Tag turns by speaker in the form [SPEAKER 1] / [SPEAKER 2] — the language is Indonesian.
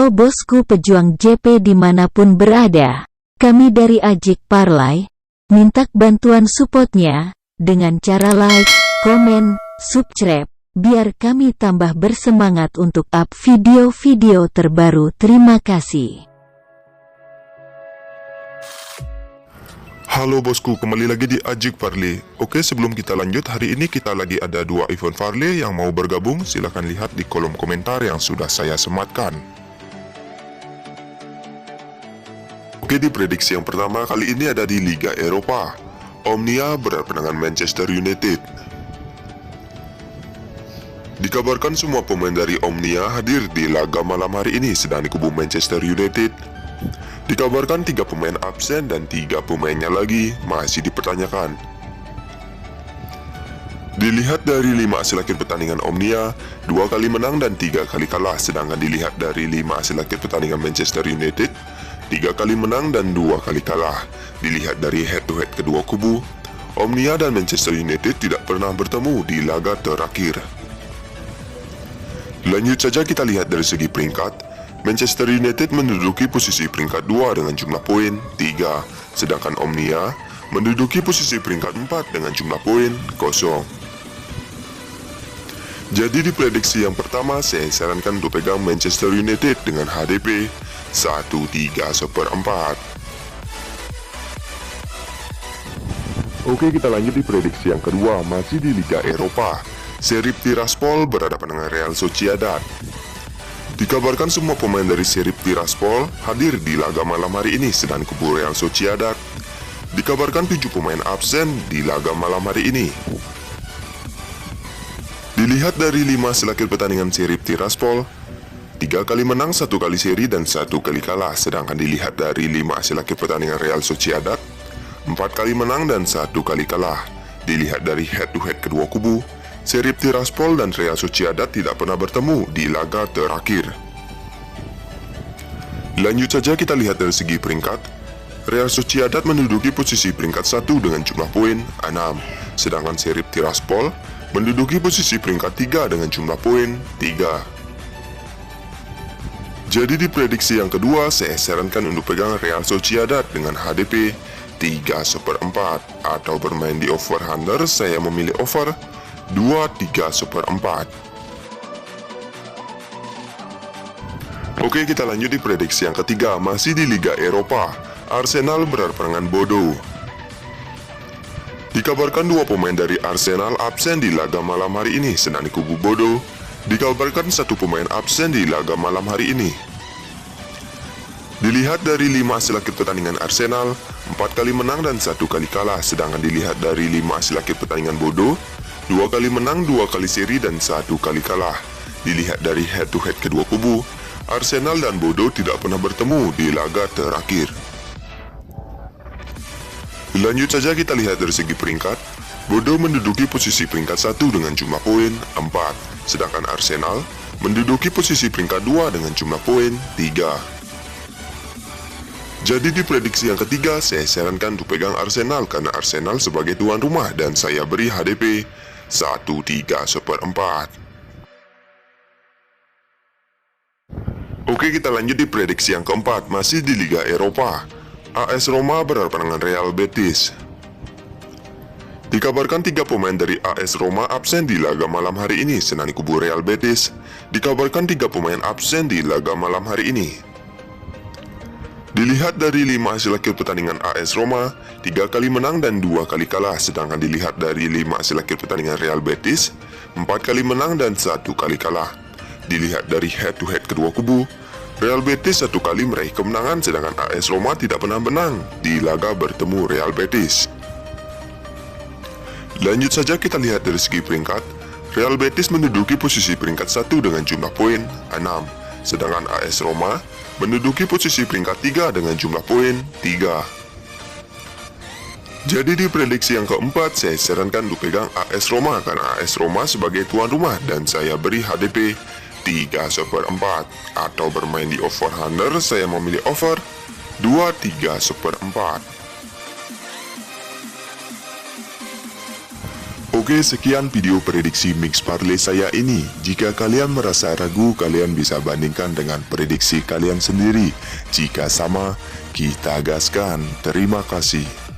[SPEAKER 1] Halo bosku pejuang JP dimanapun berada. Kami dari Ajik Parlay, minta bantuan supportnya, dengan cara like, komen, subscribe, biar kami tambah bersemangat untuk up video-video terbaru. Terima kasih.
[SPEAKER 2] Halo bosku, kembali lagi di Ajik Parlay. Oke, sebelum kita lanjut, hari ini kita lagi ada 2 event Parlay yang mau bergabung. Silahkan lihat di kolom komentar yang sudah saya sematkan. Oke, di prediksi yang pertama kali ini ada di Liga Eropa. Omnia berhadapan dengan Manchester United. Dikabarkan semua pemain dari Omnia hadir di laga malam hari ini, sedang di kubu Manchester United. Dikabarkan 3 pemain absen dan 3 pemainnya lagi masih dipertanyakan. Dilihat dari 5 hasil akhir pertandingan Omnia, 2 kali menang dan 3 kali kalah. Sedangkan dilihat dari 5 hasil akhir pertandingan Manchester United, 3 kali menang dan 2 kali kalah. Dilihat dari head to head kedua kubu, Omnia dan Manchester United tidak pernah bertemu di laga terakhir. Lanjut saja kita lihat dari segi peringkat. Manchester United menduduki posisi peringkat 2 dengan jumlah poin 3, sedangkan Omnia menduduki posisi peringkat 4 dengan jumlah poin 0. Jadi di prediksi yang pertama, saya sarankan untuk pegang Manchester United dengan HDP 1/3/4. Oke, kita lanjut di prediksi yang kedua, masih di Liga Eropa. Sheriff Tiraspol berhadapan dengan Real Sociedad. Dikabarkan semua pemain dari Sheriff Tiraspol hadir di laga malam hari ini, sedang kubu Real Sociedad. Dikabarkan 7 pemain absen di laga malam hari ini. Dilihat dari 5 hasil akhir pertandingan Sheriff Tiraspol, 3 kali menang, 1 kali seri dan 1 kali kalah. Sedangkan dilihat dari 5 hasil akhir pertandingan Real Sociedad, 4 kali menang dan 1 kali kalah. Dilihat dari head to head kedua kubu, Sheriff Tiraspol dan Real Sociedad tidak pernah bertemu di laga terakhir. Lanjut saja kita lihat dari segi peringkat. Real Sociedad menduduki posisi peringkat 1 dengan jumlah poin 6, sedangkan Sheriff Tiraspol menduduki posisi peringkat 3 dengan jumlah poin 3. Jadi di prediksi yang kedua, saya sarankan untuk pegang Real Sociedad dengan HDP 3/4 atau bermain di over under. Saya memilih over 2/3/4. Oke, kita lanjut di prediksi yang ketiga, masih di Liga Eropa. Arsenal berhadapan dengan Bodo. Dikabarkan 2 pemain dari Arsenal absen di laga malam hari ini, sedang di kubu Bodo dikabarkan 1 pemain absen di laga malam hari ini. Dilihat dari 5 hasil akhir pertandingan Arsenal, 4 kali menang dan 1 kali kalah. Sedangkan dilihat dari 5 hasil akhir pertandingan Bodo, 2 kali menang, 2 kali seri dan 1 kali kalah. Dilihat dari head to head kedua kubu, Arsenal dan Bodo tidak pernah bertemu di laga terakhir. Lanjut saja kita lihat dari segi peringkat. Bodo menduduki posisi peringkat 1 dengan jumlah poin 4, sedangkan Arsenal menduduki posisi peringkat 2 dengan jumlah poin 3. Jadi di prediksi yang ketiga, saya sarankan untuk pegang Arsenal karena Arsenal sebagai tuan rumah dan saya beri HDP 1/3/4. Oke, kita lanjut di prediksi yang keempat, masih di Liga Eropa. AS Roma berhadapan dengan Real Betis. Dikabarkan 3 pemain dari AS Roma absen di laga malam hari ini, sedang di kubu Real Betis. Dikabarkan 3 pemain absen di laga malam hari ini. Dilihat dari 5 hasil akhir pertandingan AS Roma, 3 kali menang dan 2 kali kalah. Sedangkan dilihat dari 5 hasil akhir pertandingan Real Betis, 4 kali menang dan 1 kali kalah. Dilihat dari head to head kedua kubu, Real Betis 1 kali meraih kemenangan, sedangkan AS Roma tidak pernah menang di laga bertemu Real Betis. Lanjut saja kita lihat dari segi peringkat. Real Betis menduduki posisi peringkat 1 dengan jumlah poin 6, sedangkan AS Roma menduduki posisi peringkat 3 dengan jumlah poin 3. Jadi di prediksi yang keempat, saya sarankan untuk pegang AS Roma karena AS Roma sebagai tuan rumah dan saya beri HDP 3/4 atau bermain di over under. Saya memilih over 2/3/4. Oke, sekian video prediksi mix parlay saya ini. Jika kalian merasa ragu, kalian bisa bandingkan dengan prediksi kalian sendiri. Jika sama, kita gaskan. Terima kasih.